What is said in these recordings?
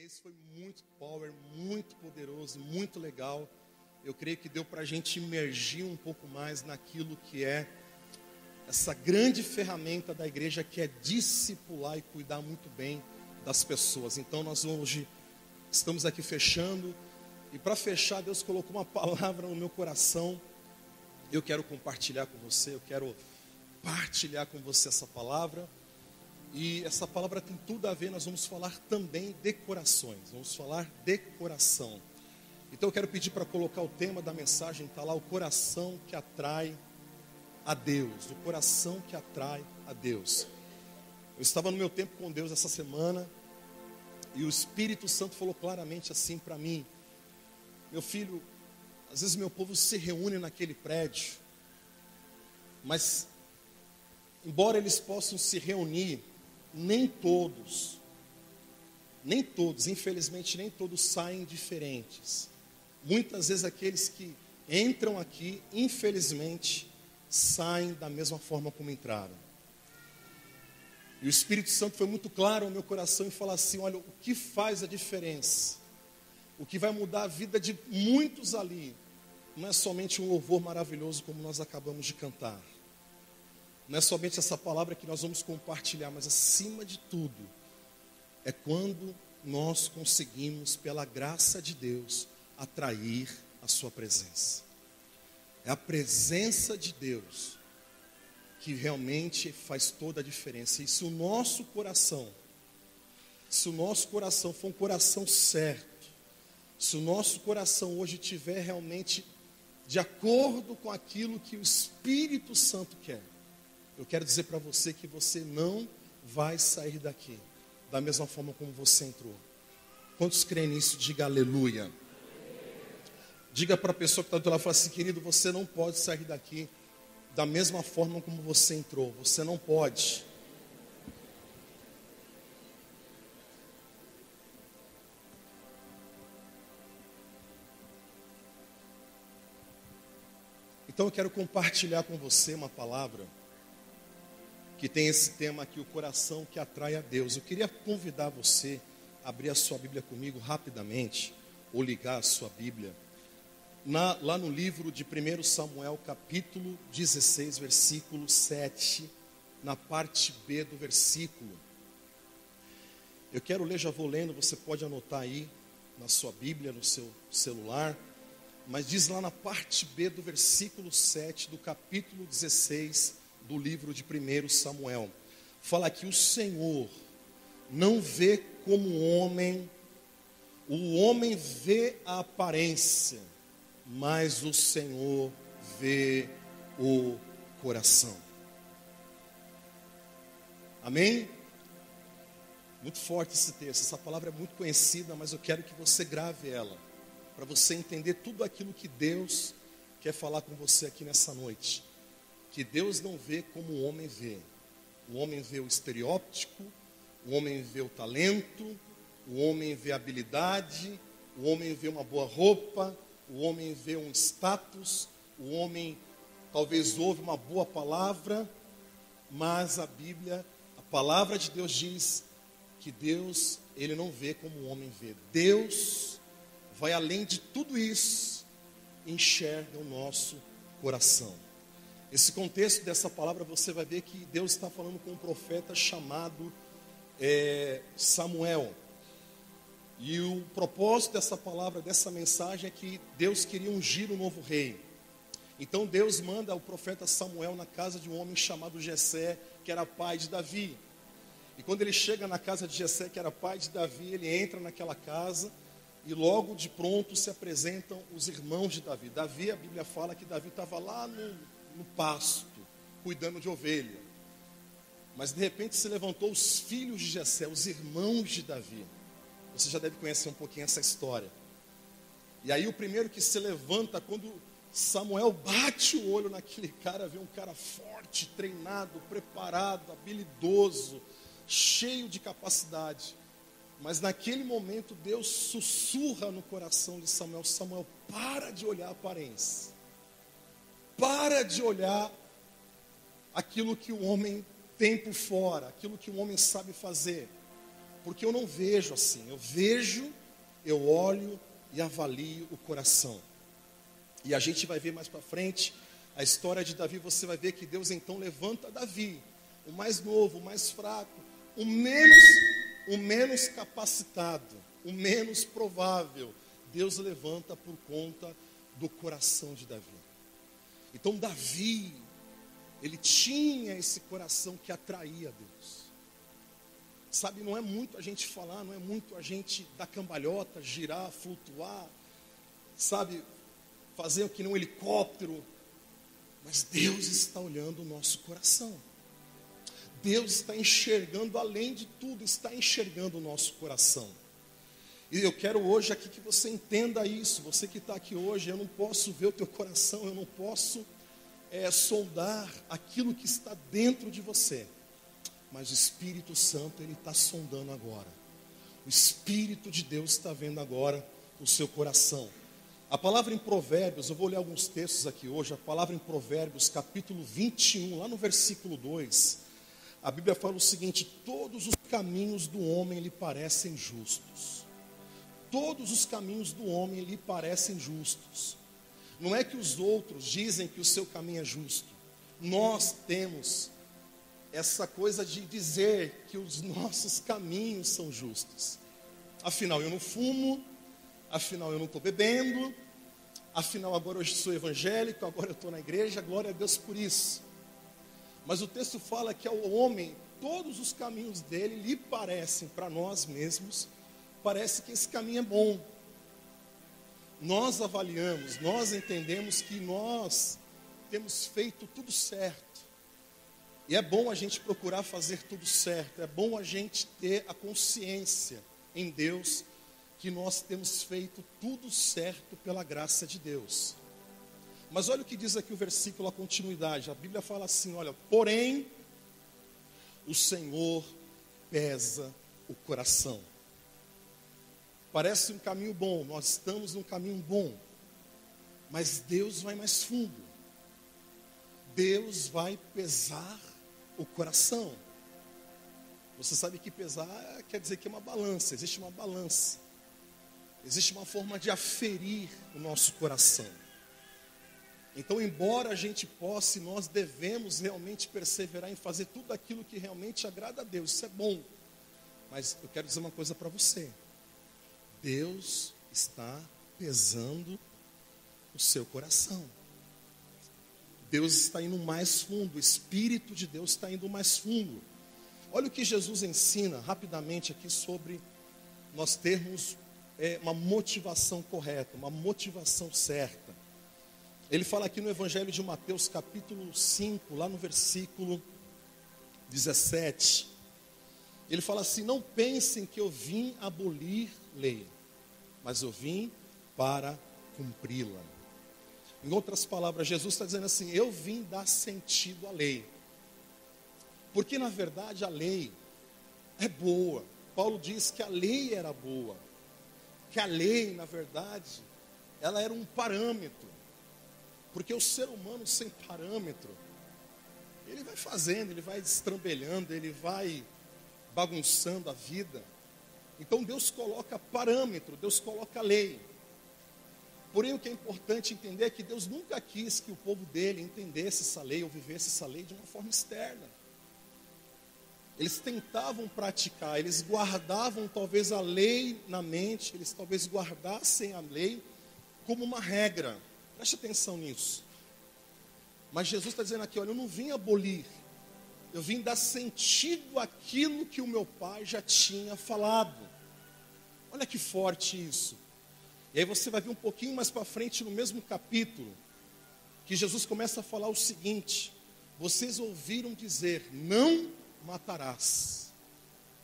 Esse foi muito power, muito poderoso, muito legal. Eu creio que deu para a gente imergir um pouco mais naquilo que é essa grande ferramenta da igreja, que é discipular e cuidar muito bem das pessoas. Então nós hoje estamos aqui fechando, e para fechar, Deus colocou uma palavra no meu coração. Eu quero compartilhar com você, eu quero partilhar com você essa palavra. E essa palavra tem tudo a ver, nós vamos falar também de corações, vamos falar de coração. Então eu quero pedir para colocar o tema da mensagem, está lá: o coração que atrai a Deus, o coração que atrai a Deus. Eu estava no meu tempo com Deus essa semana, e o Espírito Santo falou claramente assim para mim: meu filho, às vezes meu povo se reúne naquele prédio, mas embora eles possam se reunir, nem todos, infelizmente nem todos saem diferentes. Muitas vezes aqueles que entram aqui, infelizmente, saem da mesma forma como entraram. E o Espírito Santo foi muito claro ao meu coração e falou assim: olha, o que faz a diferença, o que vai mudar a vida de muitos ali, não é somente um louvor maravilhoso como nós acabamos de cantar, não é somente essa palavra que nós vamos compartilhar, mas acima de tudo, é quando nós conseguimos, pela graça de Deus, atrair a sua presença. É a presença de Deus que realmente faz toda a diferença. E se o nosso coração for um coração certo, se o nosso coração hoje estiver realmente de acordo com aquilo que o Espírito Santo quer, eu quero dizer para você que você não vai sair daqui da mesma forma como você entrou. Quantos creem nisso? Diga aleluia. Diga para a pessoa que está do lado, fala assim: querido, você não pode sair daqui da mesma forma como você entrou. Você não pode. Então eu quero compartilhar com você uma palavra que tem esse tema aqui: o coração que atrai a Deus. Eu queria convidar você a abrir a sua Bíblia comigo rapidamente, ou ligar a sua Bíblia, lá no livro de 1 Samuel, capítulo 16, versículo 7, na parte B do versículo. Eu quero ler, já vou lendo, você pode anotar aí na sua Bíblia, no seu celular, mas diz lá na parte B do versículo 7 do capítulo 16 do livro de 1 Samuel. Fala que o Senhor não vê como o homem vê a aparência, mas o Senhor vê o coração. Amém? Muito forte esse texto, essa palavra é muito conhecida, mas eu quero que você grave ela, para você entender tudo aquilo que Deus quer falar com você aqui nessa noite. Que Deus não vê como o homem vê. O homem vê o estereótipo, o homem vê o talento, o homem vê a habilidade, o homem vê uma boa roupa, o homem vê um status, o homem talvez ouve uma boa palavra, mas a Bíblia, a palavra de Deus diz que Deus, Ele não vê como o homem vê. Deus vai além de tudo isso, enxerga o nosso coração. Esse contexto dessa palavra, você vai ver que Deus está falando com um profeta chamado Samuel. E o propósito dessa palavra, dessa mensagem, é que Deus queria ungir um novo rei. Então Deus manda o profeta Samuel na casa de um homem chamado Jessé, que era pai de Davi. E quando ele chega na casa de Jessé, que era pai de Davi, ele entra naquela casa e logo de pronto se apresentam os irmãos de Davi. Davi, a Bíblia fala que Davi estava lá no pasto, cuidando de ovelha. Mas de repente se levantou os filhos de Jessé, os irmãos de Davi. Você já deve conhecer um pouquinho essa história. E aí o primeiro que se levanta, quando Samuel bate o olho naquele cara, vê um cara forte, treinado, preparado, habilidoso, cheio de capacidade. Mas naquele momento Deus sussurra no coração de Samuel: Samuel, para de olhar a aparência. Para de olhar aquilo que o homem tem por fora, aquilo que o homem sabe fazer. Porque eu não vejo assim. Eu vejo, eu olho e avalio o coração. E a gente vai ver mais para frente a história de Davi. Você vai ver que Deus então levanta Davi, o mais novo, o mais fraco, o menos capacitado, o menos provável. Deus levanta por conta do coração de Davi. Então Davi, ele tinha esse coração que atraía a Deus. Sabe, não é muito a gente falar, não é muito a gente dar cambalhota, girar, flutuar, sabe, fazer que nem um helicóptero. Mas Deus está olhando o nosso coração. Deus está enxergando, além de tudo, está enxergando o nosso coração. E eu quero hoje aqui que você entenda isso. Você que está aqui hoje, eu não posso ver o teu coração, eu não posso sondar aquilo que está dentro de você. Mas o Espírito Santo, ele está sondando agora. O Espírito de Deus está vendo agora o seu coração. A palavra em Provérbios, eu vou ler alguns textos aqui hoje. A palavra em Provérbios, capítulo 21, lá no versículo 2. A Bíblia fala o seguinte: todos os caminhos do homem lhe parecem justos. Todos os caminhos do homem lhe parecem justos. Não é que os outros dizem que o seu caminho é justo. Nós temos essa coisa de dizer que os nossos caminhos são justos. Afinal, eu não fumo, afinal, eu não estou bebendo, afinal, agora eu sou evangélico, agora eu estou na igreja, glória a Deus por isso. Mas o texto fala que ao homem, todos os caminhos dele lhe parecem, para nós mesmos, parece que esse caminho é bom. Nós avaliamos, nós entendemos que nós temos feito tudo certo. E é bom a gente procurar fazer tudo certo. É bom a gente ter a consciência em Deus que nós temos feito tudo certo pela graça de Deus. Mas olha o que diz aqui o versículo, a continuidade. A Bíblia fala assim, olha, porém, o Senhor pesa o coração. Parece um caminho bom, nós estamos num caminho bom. Mas Deus vai mais fundo. Deus vai pesar o coração. Você sabe que pesar quer dizer que é uma balança, existe uma balança. Existe uma forma de aferir o nosso coração. Então, embora a gente possa, nós devemos realmente perseverar em fazer tudo aquilo que realmente agrada a Deus. Isso é bom. Mas eu quero dizer uma coisa para você. Deus está pesando o seu coração. Deus está indo mais fundo, o Espírito de Deus está indo mais fundo. Olha o que Jesus ensina rapidamente aqui sobre nós termos uma motivação correta, uma motivação certa. Ele fala aqui no Evangelho de Mateus, capítulo 5, lá no versículo 17. Ele fala assim: não pensem que eu vim abolir lei, mas eu vim para cumpri-la. Em outras palavras, Jesus está dizendo assim: eu vim dar sentido à lei. Porque na verdade a lei é boa. Paulo diz que a lei era boa. Que a lei, na verdade, ela era um parâmetro. Porque o ser humano sem parâmetro, ele vai fazendo, ele vai destrambelhando, ele vai bagunçando a vida. Então Deus coloca parâmetro, Deus coloca lei. Porém, o que é importante entender é que Deus nunca quis que o povo dele entendesse essa lei ou vivesse essa lei de uma forma externa. Eles tentavam praticar, eles guardavam talvez a lei na mente, eles talvez guardassem a lei como uma regra. Preste atenção nisso. Mas Jesus está dizendo aqui, olha, eu não vim abolir, eu vim dar sentido àquilo que o meu pai já tinha falado. Olha que forte isso. E aí você vai ver um pouquinho mais para frente no mesmo capítulo, que Jesus começa a falar o seguinte: vocês ouviram dizer, não matarás.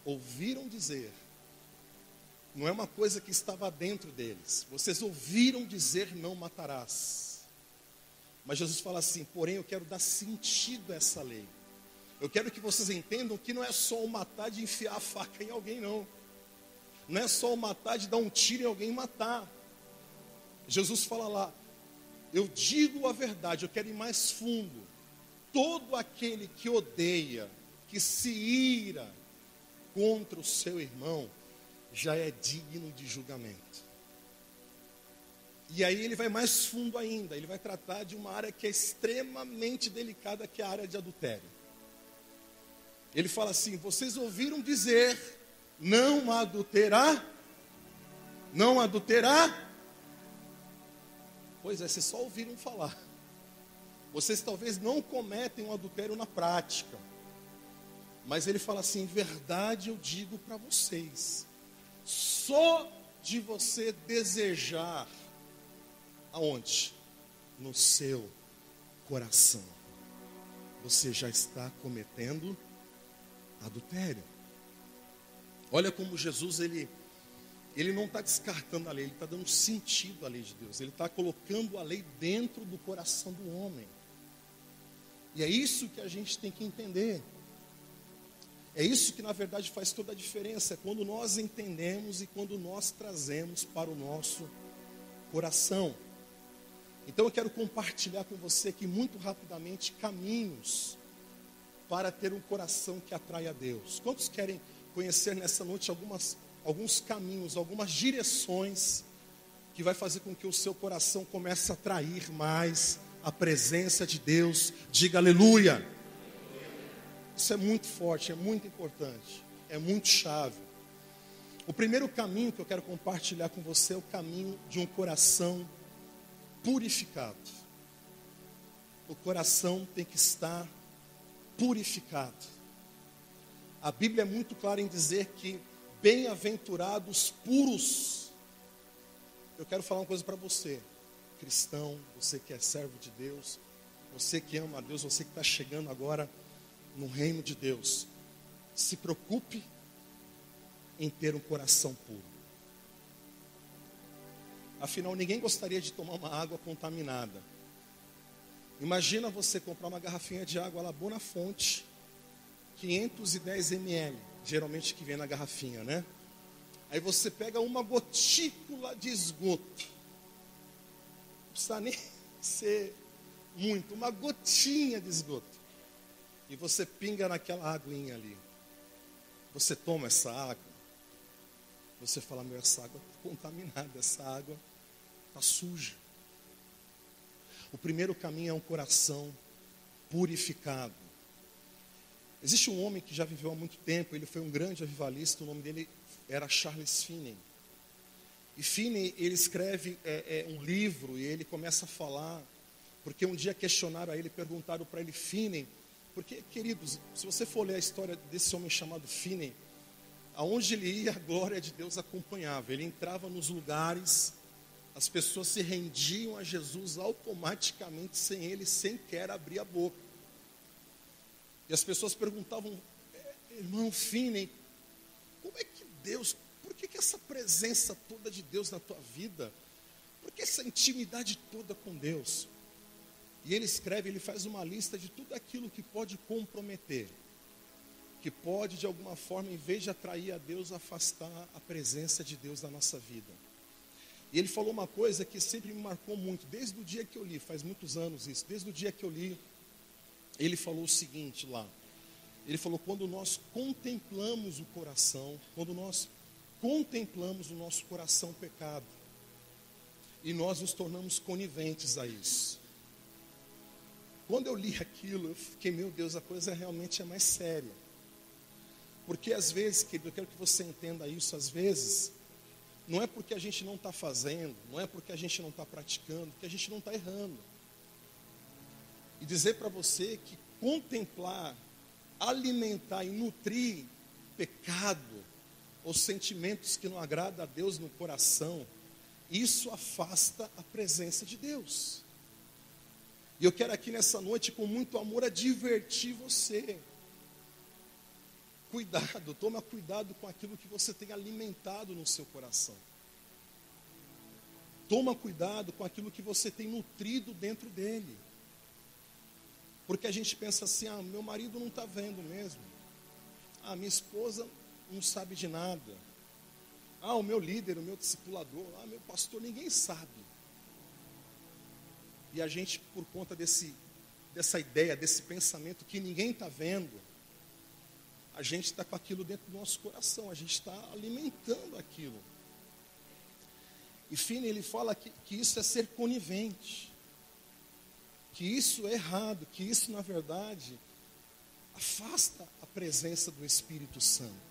Ouviram dizer. Não é uma coisa que estava dentro deles. Vocês ouviram dizer, não matarás. Mas Jesus fala assim, porém eu quero dar sentido a essa lei. Eu quero que vocês entendam que não é só o matar de enfiar a faca em alguém, não. Não é só o matar de dar um tiro em alguém e matar. Jesus fala lá, eu digo a verdade, eu quero ir mais fundo. Todo aquele que odeia, que se ira contra o seu irmão já é digno de julgamento. E aí ele vai mais fundo ainda, ele vai tratar de uma área que é extremamente delicada, que é a área de adultério. Ele fala assim: vocês ouviram dizer, não adulterar? Não adulterar? Pois é, vocês só ouviram falar. Vocês talvez não cometem um adultério na prática. Mas ele fala assim: em verdade eu digo para vocês, só de você desejar, aonde? No seu coração, você já está cometendo adultério. Olha como Jesus, ele não está descartando a lei, ele está dando sentido à lei de Deus. Ele está colocando a lei dentro do coração do homem. E é isso que a gente tem que entender. É isso que na verdade faz toda a diferença. É quando nós entendemos e quando nós trazemos para o nosso coração. Então eu quero compartilhar com você aqui muito rapidamente caminhos para ter um coração que atrai a Deus. Quantos querem conhecer nessa noite alguns caminhos, algumas direções que vai fazer com que o seu coração comece a atrair mais a presença de Deus? Diga aleluia. Isso é muito forte, é muito importante, é muito chave. O primeiro caminho que eu quero compartilhar com você é o caminho de um coração purificado. O coração tem que estar purificado. A Bíblia é muito clara em dizer que bem-aventurados puros. Eu quero falar uma coisa para você, cristão, você que é servo de Deus, você que ama a Deus, você que está chegando agora no reino de Deus. Se preocupe em ter um coração puro. Afinal, ninguém gostaria de tomar uma água contaminada. Imagina você comprar uma garrafinha de água lá, boa na fonte, 510 ml, geralmente que vem na garrafinha, né? Aí você pega uma gotícula de esgoto. Não precisa nem ser muito, uma gotinha de esgoto. E você pinga naquela aguinha ali. Você toma essa água. Você fala: meu, essa água está contaminada, essa água está suja. O primeiro caminho é um coração purificado. Existe um homem que já viveu há muito tempo, ele foi um grande avivalista, o nome dele era Charles Finney. E Finney, ele escreve um livro e ele começa a falar, porque um dia questionaram a ele, perguntaram para ele: Finney, porque, queridos, se você for ler a história desse homem chamado Finney, aonde ele ia, a glória de Deus acompanhava. Ele entrava nos lugares, as pessoas se rendiam a Jesus automaticamente, sem ele sequer abrir a boca. E as pessoas perguntavam: irmão Finney, como é que Deus, por que essa presença toda de Deus na tua vida? Por que essa intimidade toda com Deus? E ele escreve, ele faz uma lista de tudo aquilo que pode comprometer, que pode de alguma forma, em vez de atrair a Deus, afastar a presença de Deus da nossa vida. E ele falou uma coisa que sempre me marcou muito, desde o dia que eu li, faz muitos anos isso, desde o dia que eu li, ele falou o seguinte lá, ele falou: quando nós contemplamos o coração, quando nós contemplamos o nosso coração pecado, e nós nos tornamos coniventes a isso. Quando eu li aquilo, eu fiquei: meu Deus, a coisa realmente é mais séria. Porque às vezes, querido, eu quero que você entenda isso, às vezes, não é porque a gente não está fazendo, não é porque a gente não está praticando, que a gente não está errando. E dizer para você que contemplar, alimentar e nutrir pecado, ou sentimentos que não agradam a Deus no coração, isso afasta a presença de Deus. E eu quero aqui nessa noite, com muito amor, advertir você. Cuidado, toma cuidado com aquilo que você tem alimentado no seu coração. Toma cuidado com aquilo que você tem nutrido dentro dele. Porque a gente pensa assim: ah, meu marido não está vendo mesmo. Ah, minha esposa não sabe de nada. Ah, o meu líder, o meu discipulador, ah, meu pastor, ninguém sabe. E a gente, por conta dessa ideia, desse pensamento que ninguém está vendo, a gente está com aquilo dentro do nosso coração, a gente está alimentando aquilo. E Finney, ele fala que isso é ser conivente, que isso é errado, que isso, na verdade, afasta a presença do Espírito Santo.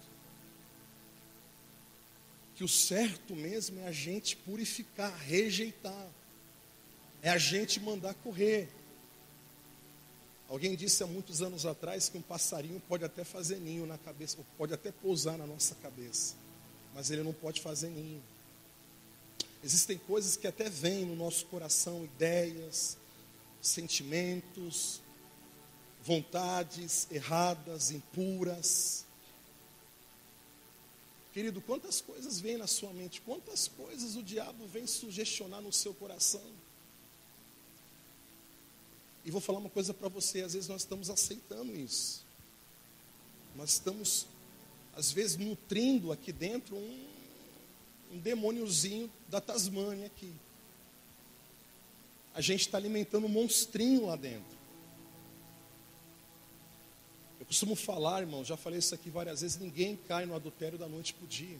Que o certo mesmo é a gente purificar, rejeitar, é a gente mandar correr. Alguém disse há muitos anos atrás que um passarinho pode até fazer ninho na cabeça, ou pode até pousar na nossa cabeça, mas ele não pode fazer ninho. Existem coisas que até vêm no nosso coração, ideias, sentimentos, vontades erradas, impuras. Querido, quantas coisas vêm na sua mente, quantas coisas o diabo vem sugestionar no seu coração. E vou falar uma coisa para você, às vezes nós estamos aceitando isso. Nós estamos, às vezes, nutrindo aqui dentro um demôniozinho da Tasmânia aqui. A gente está alimentando um monstrinho lá dentro. Eu costumo falar, irmão, já falei isso aqui várias vezes, ninguém cai no adultério da noite para o dia.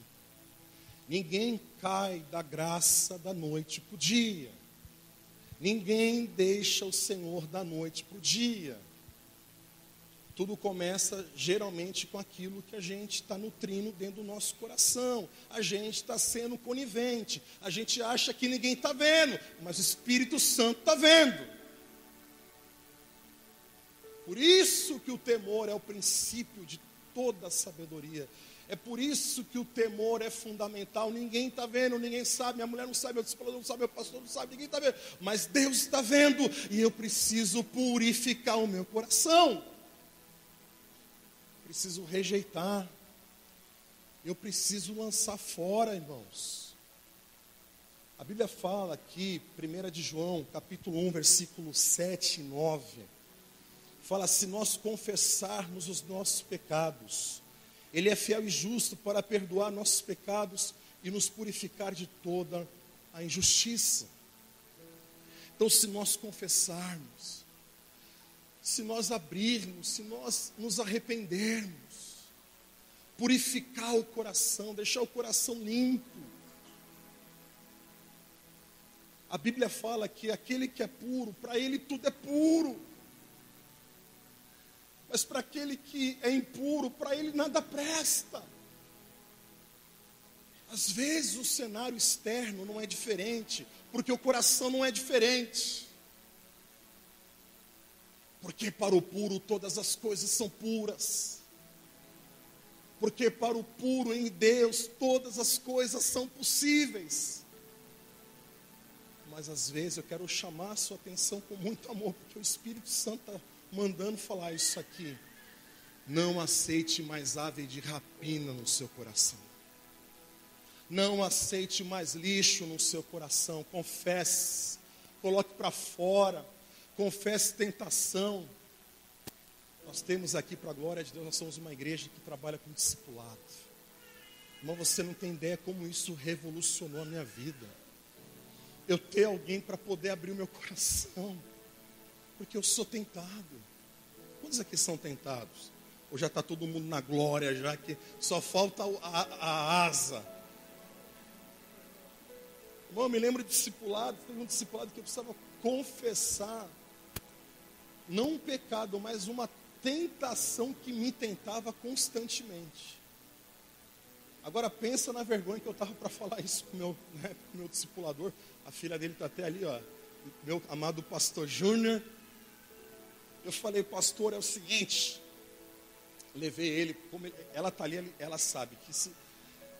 Ninguém cai da graça da noite para o dia. Ninguém deixa o Senhor da noite para o dia. Tudo começa geralmente com aquilo que a gente está nutrindo dentro do nosso coração. A gente está sendo conivente. A gente acha que ninguém está vendo, mas o Espírito Santo está vendo. Por isso que o temor é o princípio de toda a sabedoria. É por isso que o temor é fundamental. Ninguém está vendo, ninguém sabe, minha mulher não sabe, meu discipulador não sabe, meu pastor não sabe, ninguém está vendo. Mas Deus está vendo e eu preciso purificar o meu coração. Preciso rejeitar. Eu preciso lançar fora, irmãos. A Bíblia fala aqui, 1 de João, capítulo 1, versículo 7 e 9. Fala, se nós confessarmos os nossos pecados, Ele é fiel e justo para perdoar nossos pecados e nos purificar de toda a injustiça. Então, se nós confessarmos, se nós abrirmos, se nós nos arrependermos, purificar o coração, deixar o coração limpo. A Bíblia fala que aquele que é puro, para ele tudo é puro. Mas para aquele que é impuro, para ele nada presta. Às vezes o cenário externo não é diferente, porque o coração não é diferente. Porque para o puro todas as coisas são puras. Porque para o puro em Deus todas as coisas são possíveis. Mas às vezes eu quero chamar a sua atenção com muito amor, porque o Espírito Santo está mandando falar isso aqui. Não aceite mais ave de rapina no seu coração. Não aceite mais lixo no seu coração. Confesse, coloque para fora, confesse tentação. Nós temos aqui, para a glória de Deus, nós somos uma igreja que trabalha com discipulado. Irmão, você não tem ideia como isso revolucionou a minha vida. Eu ter alguém para poder abrir o meu coração, porque eu sou tentado. Quantos aqui são tentados? Ou já está todo mundo na glória, já que só falta a asa? Irmão, eu me lembro de discipulado, teve um discipulado que eu precisava confessar, não um pecado, mas uma tentação que me tentava constantemente. Agora pensa na vergonha que eu estava para falar isso com o meu discipulador. A filha dele está até ali, ó, meu amado pastor Júnior. Eu falei, pastor, é o seguinte, levei ele, como ela está ali, ela sabe que se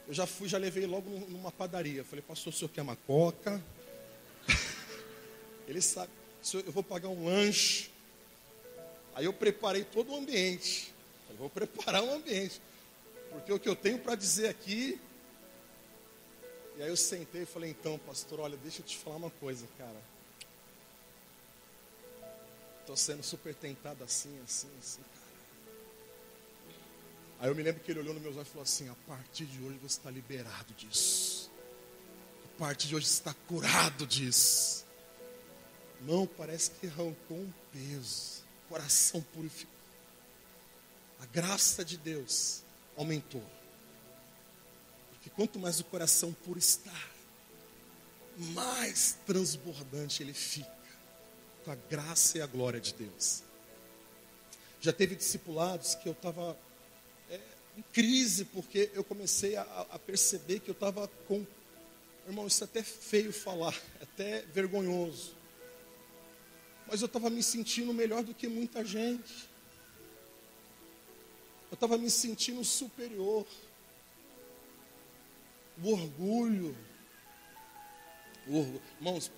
eu já levei logo numa padaria. Eu falei, pastor, o senhor quer uma coca? Ele sabe, eu vou pagar um lanche. Aí eu preparei todo o ambiente. Eu vou preparar um ambiente, porque o que eu tenho para dizer aqui. E aí eu sentei e falei, então, pastor, olha, deixa eu te falar uma coisa, cara. Estou sendo super tentado assim, cara. Aí eu me lembro que ele olhou nos meus olhos e falou assim, a partir de hoje você está liberado disso. A partir de hoje você está curado disso. Não, parece que arrancou um peso. Coração purificado. A graça de Deus aumentou. Porque quanto mais o coração puro está, mais transbordante ele fica com a graça e a glória de Deus. Já teve discipulados que eu estava em crise, porque eu comecei a perceber que eu estava com... Irmão, isso é até feio falar, é até vergonhoso. Mas eu estava me sentindo melhor do que muita gente. Eu estava me sentindo superior. O orgulho. Irmãos,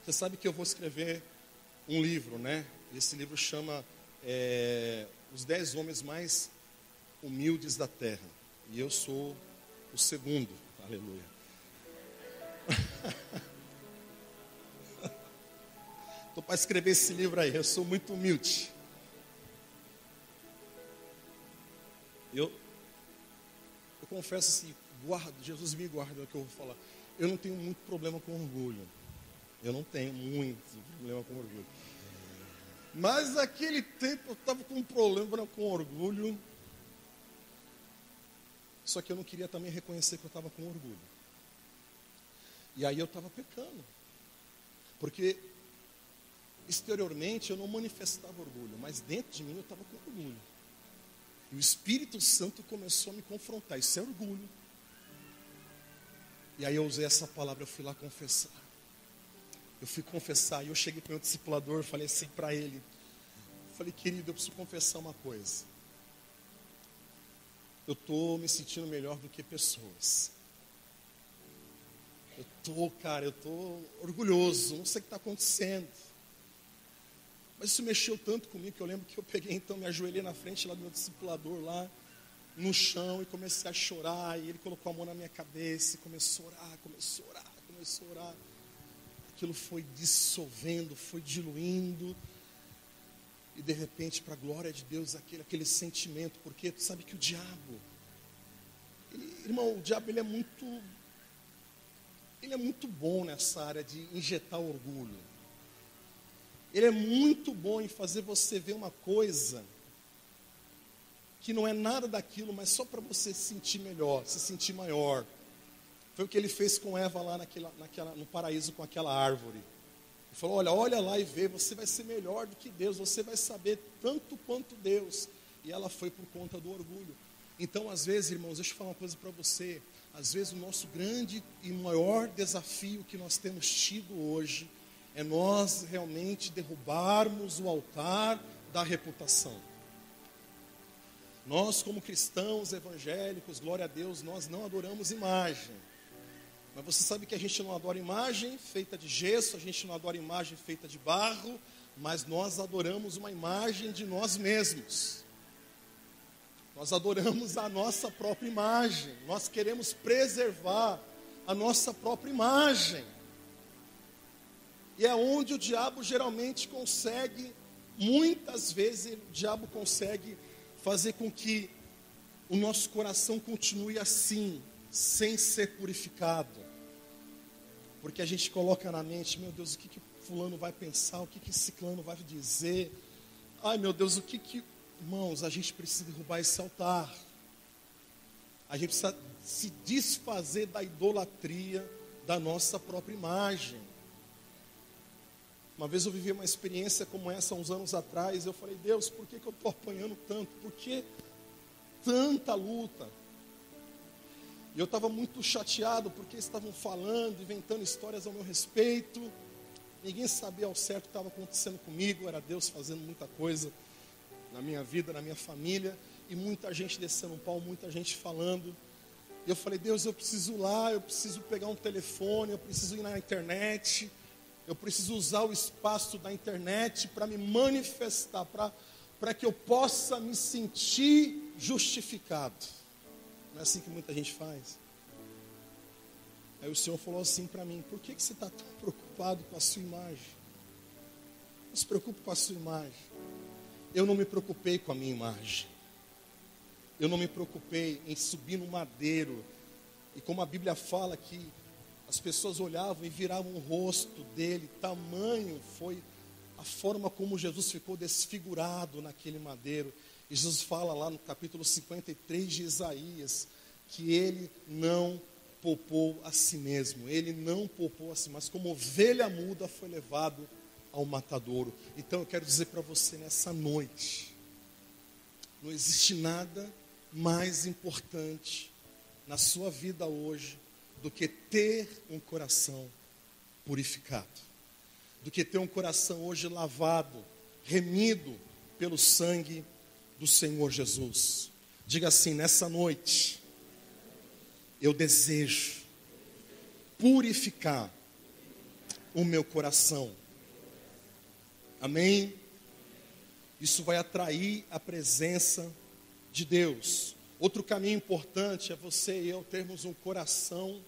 você sabe que eu vou escrever um livro, né? Esse livro chama Os 10 Homens Mais Humildes da Terra. E eu sou o segundo. Aleluia. Estou para escrever esse livro aí. Eu sou muito humilde. Eu confesso assim, Jesus me guarda, é o que eu vou falar. Eu não tenho muito problema com orgulho. Eu não tenho muito problema com orgulho. Mas naquele tempo eu estava com um problema com orgulho. Só que eu não queria também reconhecer que eu estava com orgulho. E aí eu estava pecando. Porque exteriormente eu não manifestava orgulho, mas dentro de mim eu estava com orgulho. E o Espírito Santo começou a me confrontar. Isso é orgulho. E aí eu usei essa palavra, eu fui lá confessar. Eu fui confessar, e eu cheguei para o meu discipulador, falei assim para ele. Falei, querido, eu preciso confessar uma coisa. Eu estou me sentindo melhor do que pessoas. Eu estou orgulhoso, não sei o que está acontecendo. Mas isso mexeu tanto comigo que eu lembro que eu peguei, então, me ajoelhei na frente lá do meu discipulador, lá no chão, e comecei a chorar, e ele colocou a mão na minha cabeça, e começou a orar. Aquilo foi dissolvendo, foi diluindo, e de repente, para a glória de Deus, aquele sentimento, porque tu sabe que o diabo, irmão, o diabo ele é muito bom nessa área de injetar orgulho. Ele é muito bom em fazer você ver uma coisa que não é nada daquilo, mas só para você se sentir melhor, se sentir maior. Foi o que ele fez com Eva lá no paraíso com aquela árvore. Ele falou, olha lá e vê, você vai ser melhor do que Deus, você vai saber tanto quanto Deus. E ela foi por conta do orgulho. Então, às vezes, irmãos, deixa eu falar uma coisa para você. Às vezes o nosso grande e maior desafio que nós temos tido hoje é nós realmente derrubarmos o altar da reputação. Nós, como cristãos evangélicos, glória a Deus, nós não adoramos imagem. Mas você sabe que a gente não adora imagem feita de gesso, a gente não adora imagem feita de barro, mas nós adoramos uma imagem de nós mesmos. Nós adoramos a nossa própria imagem. Nós queremos preservar a nossa própria imagem. E é onde o diabo geralmente consegue, muitas vezes o diabo consegue fazer com que o nosso coração continue assim, sem ser purificado. Porque a gente coloca na mente, meu Deus, o que fulano vai pensar, o que ciclano vai dizer. Ai meu Deus, irmãos, a gente precisa derrubar esse altar. A gente precisa se desfazer da idolatria da nossa própria imagem. Uma vez eu vivi uma experiência como essa, uns anos atrás. Eu falei, Deus, por que eu estou apanhando tanto? Por que tanta luta? E eu estava muito chateado, porque estavam falando, inventando histórias ao meu respeito. Ninguém sabia ao certo o que estava acontecendo comigo. Era Deus fazendo muita coisa na minha vida, na minha família. E muita gente descendo um pau, muita gente falando. E eu falei, Deus, eu preciso ir lá, eu preciso pegar um telefone, eu preciso ir na internet. Eu preciso usar o espaço da internet para me manifestar, para que eu possa me sentir justificado. Não é assim que muita gente faz? Aí o Senhor falou assim para mim, por que você está tão preocupado com a sua imagem? Não se preocupe com a sua imagem. Eu não me preocupei com a minha imagem. Eu não me preocupei em subir no madeiro. E como a Bíblia fala que as pessoas olhavam e viravam o rosto dele, tamanho foi a forma como Jesus ficou desfigurado naquele madeiro. E Jesus fala lá no capítulo 53 de Isaías, que ele não poupou a si mesmo, ele não poupou a si, mas como ovelha muda foi levado ao matadouro. Então eu quero dizer para você nessa noite, não existe nada mais importante na sua vida hoje do que ter um coração purificado, do que ter um coração hoje lavado, remido pelo sangue do Senhor Jesus. Diga assim: nessa noite, eu desejo purificar o meu coração. Amém? Isso vai atrair a presença de Deus. Outro caminho importante é você e eu termos um coração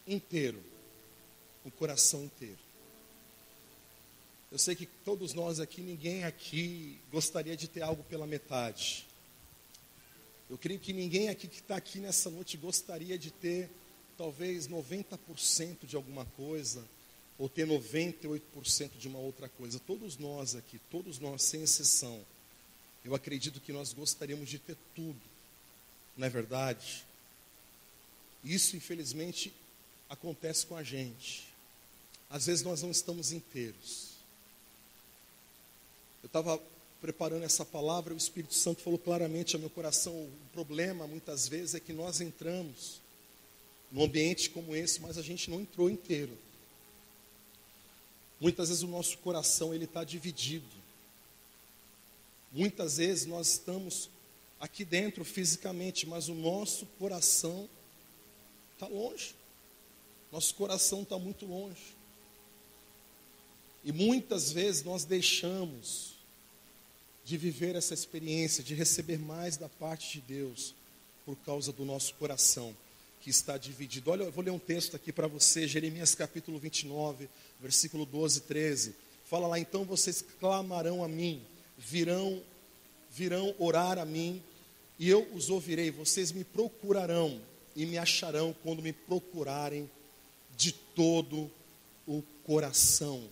inteiro. Um coração inteiro. Eu sei que todos nós aqui, ninguém aqui gostaria de ter algo pela metade. Eu creio que ninguém aqui que está aqui nessa noite gostaria de ter talvez 90% de alguma coisa, ou ter 98% de uma outra coisa. Todos nós aqui, todos nós, sem exceção, eu acredito que nós gostaríamos de ter tudo, não é verdade? Isso, infelizmente, acontece com a gente. Às vezes nós não estamos inteiros. Eu estava preparando essa palavra, o Espírito Santo falou claramente ao meu coração: o problema muitas vezes é que nós entramos num ambiente como esse, mas a gente não entrou inteiro. Muitas vezes o nosso coração ele está dividido. Muitas vezes nós estamos aqui dentro fisicamente, mas o nosso coração está longe. Nosso coração está muito longe. E muitas vezes nós deixamos de viver essa experiência, de receber mais da parte de Deus, por causa do nosso coração, que está dividido. Olha, eu vou ler um texto aqui para você, Jeremias capítulo 29, versículo 12 e 13. Fala lá: então vocês clamarão a mim, virão orar a mim, e eu os ouvirei. Vocês me procurarão e me acharão quando me procurarem de todo o coração.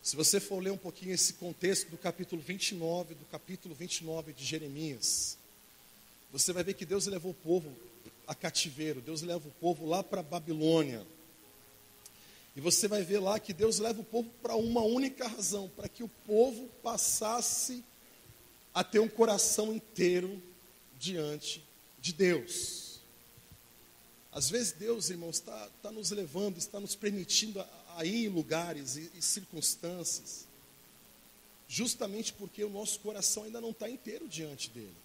Se você for ler um pouquinho esse contexto do capítulo 29 de Jeremias, você vai ver que Deus levou o povo a cativeiro, Deus leva o povo lá para a Babilônia. E você vai ver lá que Deus leva o povo para uma única razão: para que o povo passasse a ter um coração inteiro diante de Deus. Às vezes Deus, irmãos, está nos levando, está nos permitindo a ir em lugares e circunstâncias, justamente porque o nosso coração ainda não está inteiro diante dele.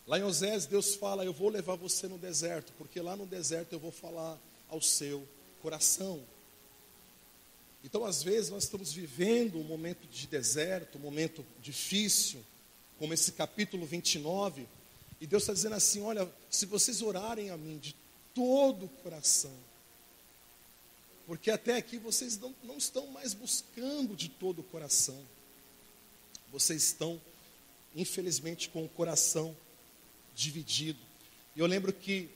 Lá em Osés, Deus fala: eu vou levar você no deserto, porque lá no deserto eu vou falar ao seu coração. Então, às vezes, nós estamos vivendo um momento de deserto, um momento difícil, como esse capítulo 29, e Deus está dizendo assim: olha, se vocês orarem a mim de todo o coração, porque até aqui vocês não estão mais buscando de todo o coração, vocês estão, infelizmente, com o coração dividido. E eu lembro que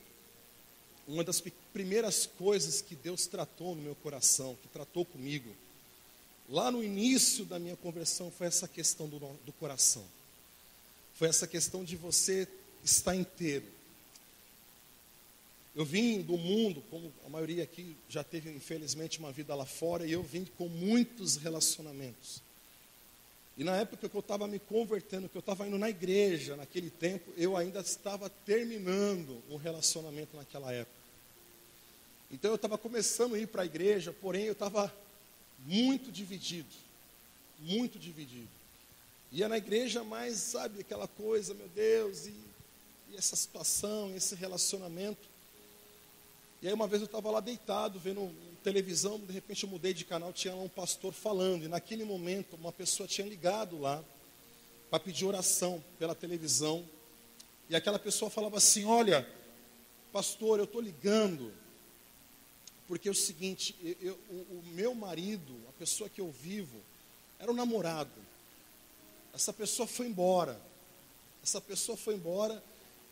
uma das primeiras coisas que Deus tratou no meu coração, que tratou comigo, lá no início da minha conversão, foi essa questão do coração. Foi essa questão de você estar inteiro. Eu vim do mundo, como a maioria aqui já teve, infelizmente, uma vida lá fora, e eu vim com muitos relacionamentos. E na época que eu estava me convertendo, que eu estava indo na igreja, naquele tempo, eu ainda estava terminando um relacionamento naquela época. Então eu estava começando a ir para a igreja, porém eu estava muito dividido. Muito dividido. Ia na igreja, mas sabe, aquela coisa, meu Deus, e essa situação, esse relacionamento. E aí uma vez eu estava lá deitado, vendo televisão, de repente eu mudei de canal, tinha lá um pastor falando, e naquele momento uma pessoa tinha ligado lá, para pedir oração pela televisão, e aquela pessoa falava assim: olha, pastor, eu estou ligando, porque é o seguinte, o meu marido, a pessoa que eu vivo, era um namorado, essa pessoa foi embora,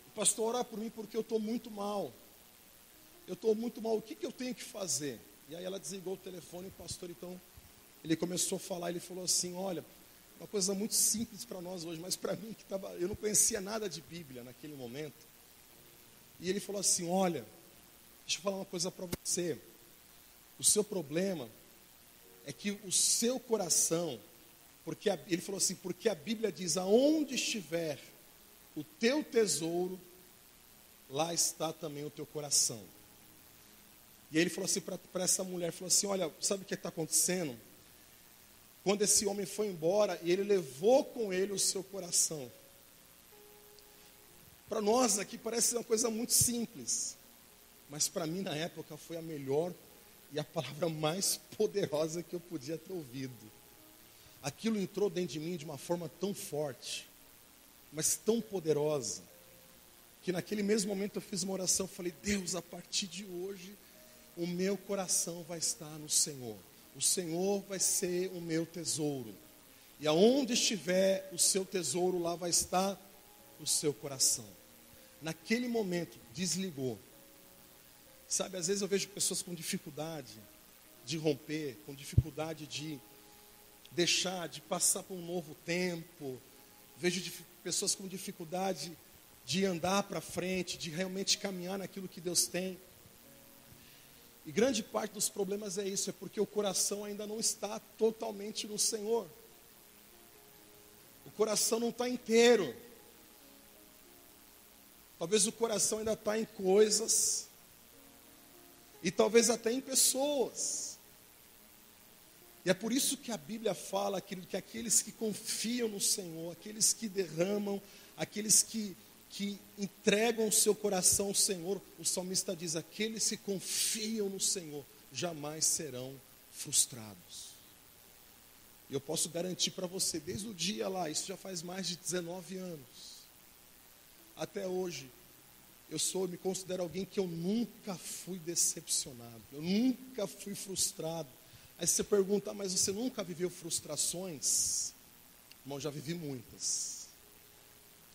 o pastor ora por mim porque eu estou muito mal, o que eu tenho que fazer? E aí ela desligou o telefone, e o pastor então, ele começou a falar, ele falou assim: olha, uma coisa muito simples para nós hoje, mas para mim, eu não conhecia nada de Bíblia naquele momento. E ele falou assim, olha, deixa eu falar uma coisa para você. O seu problema é que o seu coração, ele falou assim, porque a Bíblia diz, aonde estiver o teu tesouro, lá está também o teu coração. E aí ele falou assim para essa mulher, falou assim, olha, sabe o que está acontecendo? Quando esse homem foi embora, ele levou com ele o seu coração. Para nós aqui parece uma coisa muito simples, mas para mim na época foi a melhor e a palavra mais poderosa que eu podia ter ouvido. Aquilo entrou dentro de mim de uma forma tão forte, mas tão poderosa, que naquele mesmo momento eu fiz uma oração, falei, Deus, a partir de hoje, o meu coração vai estar no Senhor. O Senhor vai ser o meu tesouro. E aonde estiver o seu tesouro, lá vai estar o seu coração. Naquele momento, desligou. Sabe, às vezes eu vejo pessoas com dificuldade de romper, com dificuldade de deixar, de passar por um novo tempo. Vejo pessoas com dificuldade de andar para frente, de realmente caminhar naquilo que Deus tem. E grande parte dos problemas é isso, é porque o coração ainda não está totalmente no Senhor. O coração não está inteiro. Talvez o coração ainda está em coisas, e talvez até em pessoas. E é por isso que a Bíblia fala que aqueles que confiam no Senhor, aqueles que derramam, aqueles que entregam o seu coração ao Senhor, o salmista diz, aqueles que confiam no Senhor jamais serão frustrados. E eu posso garantir para você, desde o dia lá, isso já faz mais de 19 anos, até hoje, eu me considero alguém que eu nunca fui decepcionado, eu nunca fui frustrado. Aí você pergunta, mas você nunca viveu frustrações? Irmão, já vivi muitas.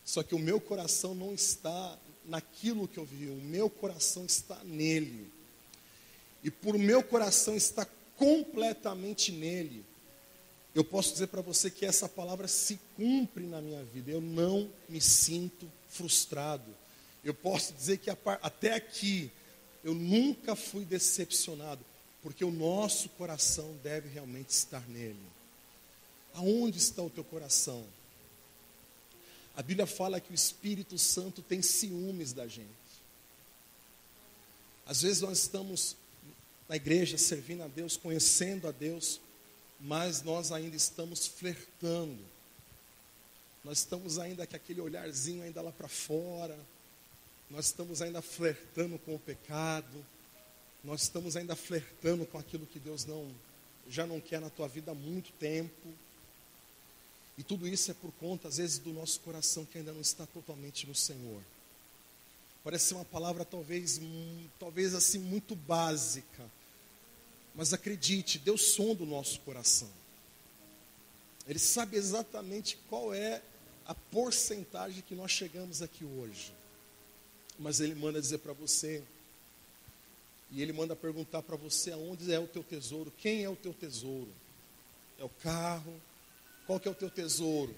Só que o meu coração não está naquilo que eu vivi, o meu coração está nele. E por meu coração estar completamente nele, eu posso dizer para você que essa palavra se cumpre na minha vida. Eu não me sinto frustrado. Eu posso dizer que até aqui, eu nunca fui decepcionado, porque o nosso coração deve realmente estar nele. Aonde está o teu coração? A Bíblia fala que o Espírito Santo tem ciúmes da gente. Às vezes nós estamos na igreja servindo a Deus, conhecendo a Deus, mas nós ainda estamos flertando. Nós estamos ainda com aquele olharzinho ainda lá para fora. Nós estamos ainda flertando com o pecado. Nós estamos ainda flertando com aquilo que Deus já não quer na tua vida há muito tempo. E tudo isso é por conta, às vezes, do nosso coração que ainda não está totalmente no Senhor. Parece ser uma palavra talvez assim muito básica. Mas acredite, Deus sonda o nosso coração. Ele sabe exatamente qual é a porcentagem que nós chegamos aqui hoje. Mas Ele manda dizer para você, e Ele manda perguntar para você aonde é o teu tesouro, quem é o teu tesouro? É o carro? Qual que é o teu tesouro?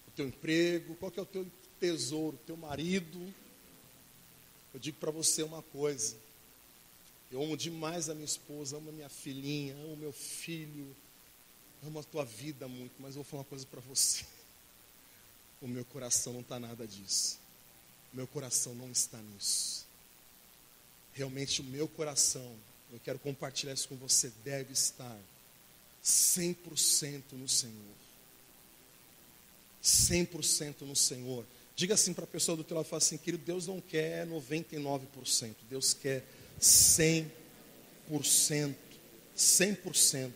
O teu emprego? Qual que é o teu tesouro? O teu marido? Eu digo para você uma coisa, eu amo demais a minha esposa, amo a minha filhinha, amo o meu filho, amo a tua vida muito, mas eu vou falar uma coisa para você, o meu coração não está nada disso, o meu coração não está nisso, realmente o meu coração, eu quero compartilhar isso com você, deve estar 100% no Senhor, 100% no Senhor. Diga assim para a pessoa do teu lado, fala assim, querido, Deus não quer 99%, Deus quer 100%, 100%.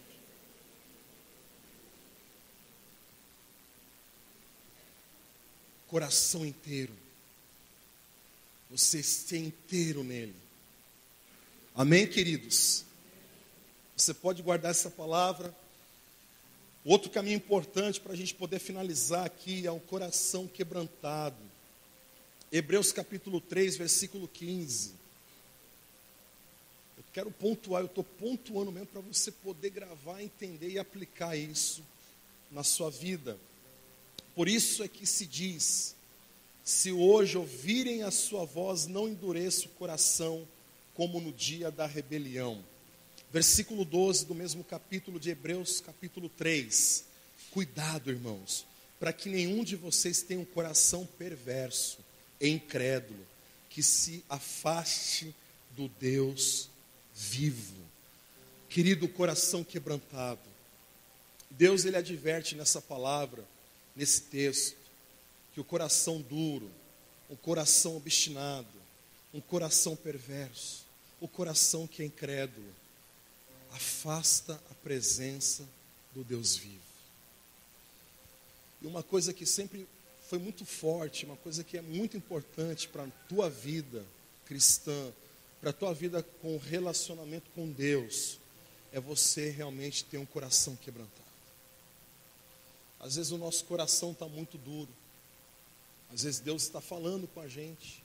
Coração inteiro, você ser inteiro nele. Amém, queridos? Você pode guardar essa palavra. Outro caminho importante para a gente poder finalizar aqui é um coração quebrantado. Hebreus capítulo 3, versículo 15. Eu quero pontuar, eu estou pontuando mesmo para você poder gravar, entender e aplicar isso na sua vida. Por isso é que se diz: se hoje ouvirem a sua voz, não endureça o coração como no dia da rebelião. Versículo 12 do mesmo capítulo de Hebreus, capítulo 3. Cuidado, irmãos, para que nenhum de vocês tenha um coração perverso e incrédulo, que se afaste do Deus vivo. Querido, coração quebrantado. Deus, ele adverte nessa palavra, nesse texto, que o coração duro, o coração obstinado, um coração perverso, o coração que é incrédulo, afasta a presença do Deus vivo. E uma coisa que sempre foi muito forte, uma coisa que é muito importante para a tua vida cristã, para a tua vida com relacionamento com Deus, é você realmente ter um coração quebrantado. Às vezes o nosso coração está muito duro. Às vezes Deus está falando com a gente.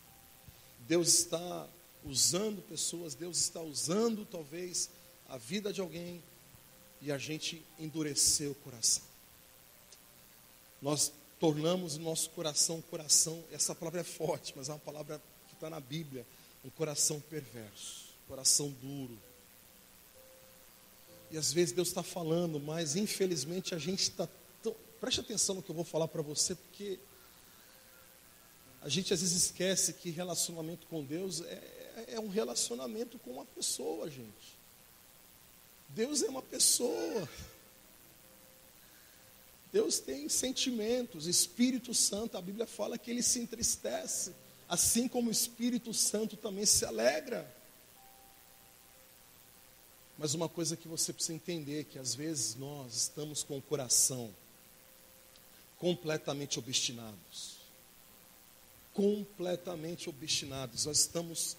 Deus está usando pessoas. Deus está usando talvez a vida de alguém. E a gente endureceu o coração. Nós tornamos o nosso coração um coração. Essa palavra é forte, mas é uma palavra que está na Bíblia. Um coração perverso. Coração duro. E às vezes Deus está falando, mas infelizmente a gente está tão... Preste atenção no que eu vou falar para você, porque a gente às vezes esquece que relacionamento com Deus é um relacionamento com uma pessoa, gente. Deus é uma pessoa. Deus tem sentimentos. Espírito Santo, a Bíblia fala que ele se entristece, assim como o Espírito Santo também se alegra. Mas uma coisa que você precisa entender, que às vezes nós estamos com o coração completamente obstinados. Completamente obstinados. Nós estamos,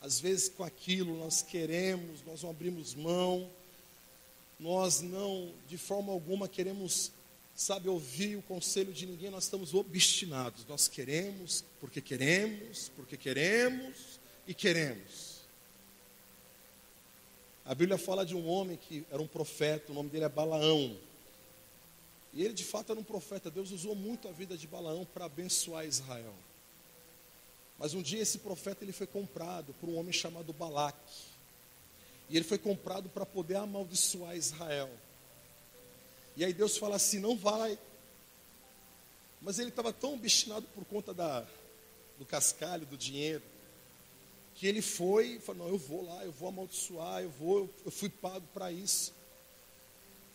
às vezes, com aquilo, nós queremos, nós não abrimos mão, nós não, de forma alguma, queremos, ouvir o conselho de ninguém, nós estamos obstinados. Nós queremos, porque queremos e queremos. A Bíblia fala de um homem que era um profeta, o nome dele é Balaão. E ele de fato era um profeta. Deus usou muito a vida de Balaão para abençoar Israel. Mas um dia esse profeta ele foi comprado por um homem chamado Balaque. E ele foi comprado para poder amaldiçoar Israel. E aí Deus fala assim, não vai. Mas ele estava tão obstinado por conta do cascalho, do dinheiro, que ele foi e falou, não, eu vou lá, eu vou amaldiçoar, eu fui pago para isso.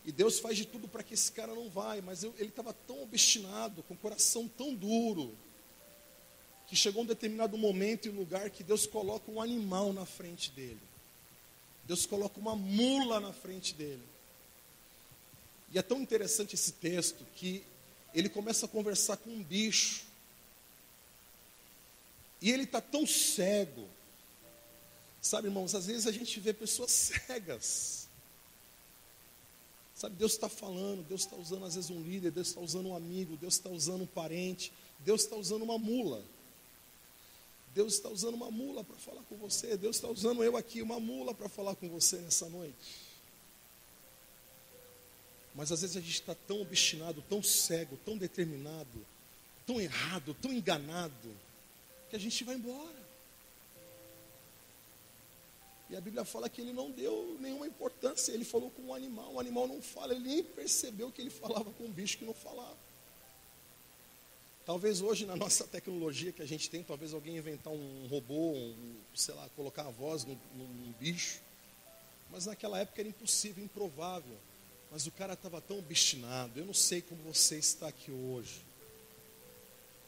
E Deus faz de tudo para que esse cara não vá, mas ele estava tão obstinado, com o coração tão duro, que chegou um determinado momento e lugar que Deus coloca um animal na frente dele. Deus coloca uma mula na frente dele. E é tão interessante esse texto que ele começa a conversar com um bicho. E ele está tão cego. Sabe, irmãos, às vezes a gente vê pessoas cegas. Sabe, Deus está falando, Deus está usando às vezes um líder, Deus está usando um amigo, Deus está usando um parente, Deus está usando uma mula. Deus está usando uma mula para falar com você, Deus está usando eu aqui, uma mula para falar com você nessa noite. Mas às vezes a gente está tão obstinado, tão cego, tão determinado, tão errado, tão enganado, que a gente vai embora. E a Bíblia fala que ele não deu nenhuma importância, ele falou com um animal, o animal não fala, ele nem percebeu que ele falava com um bicho que não falava. Talvez hoje na nossa tecnologia que a gente tem, talvez alguém inventar um robô, colocar a voz num bicho, mas naquela época era impossível, improvável. Mas o cara estava tão obstinado. Eu não sei como você está aqui hoje.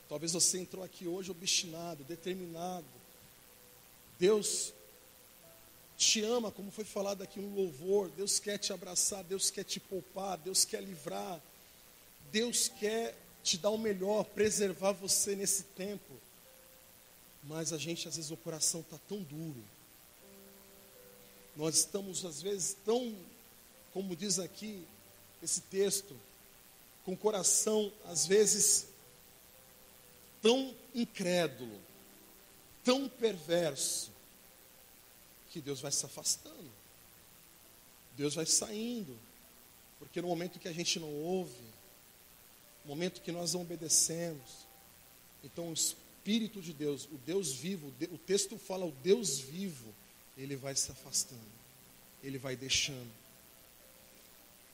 Talvez você entrou aqui hoje obstinado, determinado. Deus te ama, como foi falado aqui no louvor. Deus quer te abraçar, Deus quer te poupar, Deus quer livrar. Deus quer te dar o melhor, preservar você nesse tempo. Mas a gente, às vezes, o coração está tão duro. Nós estamos, às vezes, tão, como diz aqui esse texto, com o coração, às vezes, tão incrédulo, tão perverso, que Deus vai se afastando. Deus vai saindo. Porque no momento que a gente não ouve, o momento que nós não obedecemos. Então o Espírito de Deus, o Deus vivo, o texto fala o Deus vivo, ele vai se afastando, ele vai deixando.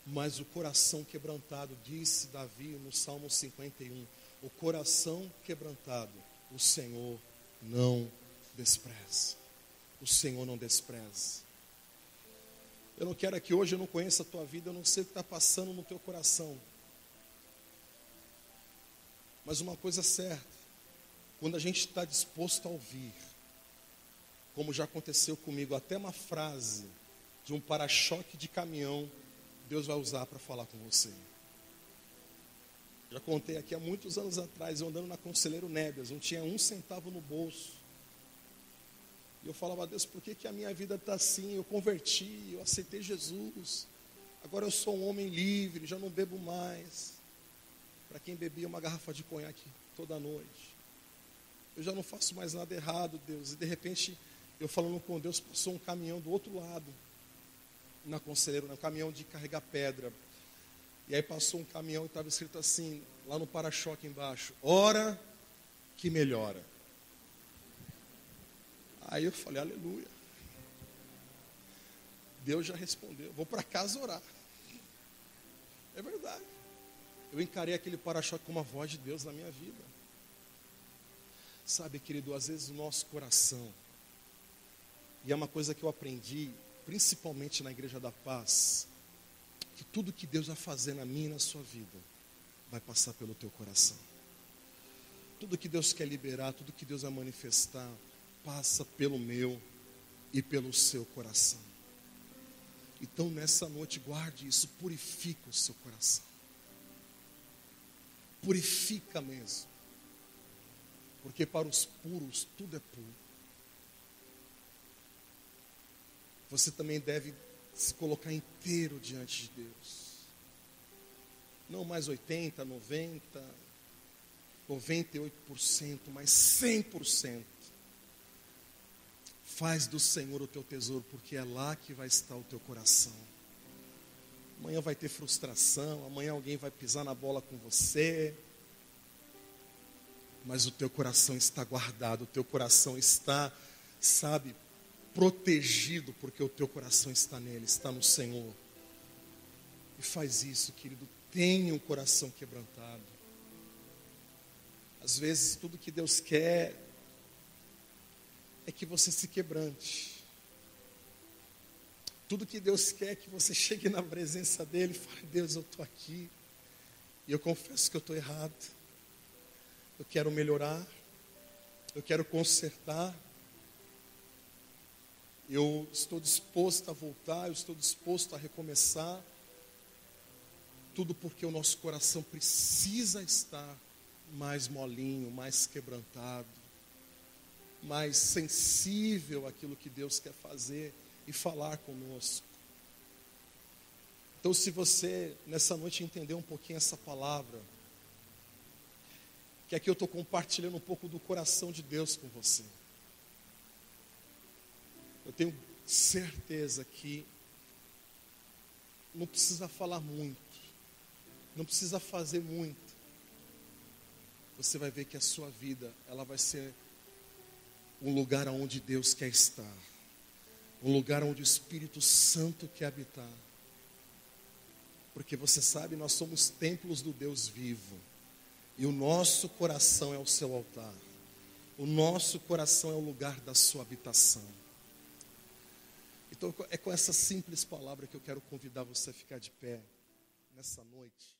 Mas o coração quebrantado, disse Davi no Salmo 51, o coração quebrantado, o Senhor não despreza. O Senhor não despreza. Eu não quero que hoje eu não conheça a tua vida, eu não sei o que está passando no teu coração. Mas uma coisa é certa, quando a gente está disposto a ouvir, como já aconteceu comigo, até uma frase de um para-choque de caminhão, Deus vai usar para falar com você. Já contei aqui há muitos anos atrás, eu andando na Conselheiro Nébias, não tinha 1 centavo no bolso. E eu falava, Deus, por que a minha vida está assim? Eu converti, eu aceitei Jesus. Agora eu sou um homem livre, já não bebo mais. Para quem bebia uma garrafa de conhaque toda noite. Eu já não faço mais nada errado, Deus. E de repente, eu falando com Deus, passou um caminhão do outro lado. Na Conselheiro, um caminhão de carregar pedra. E aí passou um caminhão e estava escrito assim, lá no para-choque embaixo, hora que melhora. Aí eu falei, aleluia. Deus já respondeu, vou para casa orar. É verdade. Eu encarei aquele para-choque com uma voz de Deus na minha vida. Sabe, querido, às vezes o nosso coração, e é uma coisa que eu aprendi, principalmente na Igreja da Paz, que tudo que Deus vai fazer na minha e na sua vida, vai passar pelo teu coração. Tudo que Deus quer liberar, tudo que Deus vai manifestar, passa pelo meu e pelo seu coração. Então nessa noite guarde isso, purifica o seu coração. Purifica mesmo. Porque para os puros tudo é puro. Você também deve se colocar inteiro diante de Deus. Não mais 80, 90, 98%, mas 100%. Faz do Senhor o teu tesouro, porque é lá que vai estar o teu coração. Amanhã vai ter frustração, amanhã alguém vai pisar na bola com você. Mas o teu coração está guardado, o teu coração está, sabe, protegido, porque o teu coração está nele, está no Senhor. E faz isso, querido, tenha um coração quebrantado. Às vezes tudo que Deus quer é que você se quebrante. Tudo que Deus quer é que você chegue na presença dele e fale, Deus, eu estou aqui. E eu confesso que eu estou errado. Eu quero melhorar. Eu quero consertar. Eu estou disposto a voltar. Eu estou disposto a recomeçar. Tudo porque o nosso coração precisa estar mais molinho, mais quebrantado, mais sensível àquilo que Deus quer fazer e falar conosco. Então, se você nessa noite entender um pouquinho essa palavra, que aqui eu estou compartilhando um pouco do coração de Deus com você. Eu tenho certeza que não precisa falar muito, não precisa fazer muito. Você vai ver que a sua vida, ela vai ser um lugar onde Deus quer estar. Um lugar onde o Espírito Santo quer habitar. Porque você sabe, nós somos templos do Deus vivo. E o nosso coração é o seu altar. O nosso coração é o lugar da sua habitação. Então é com essa simples palavra que eu quero convidar você a ficar de pé nessa noite.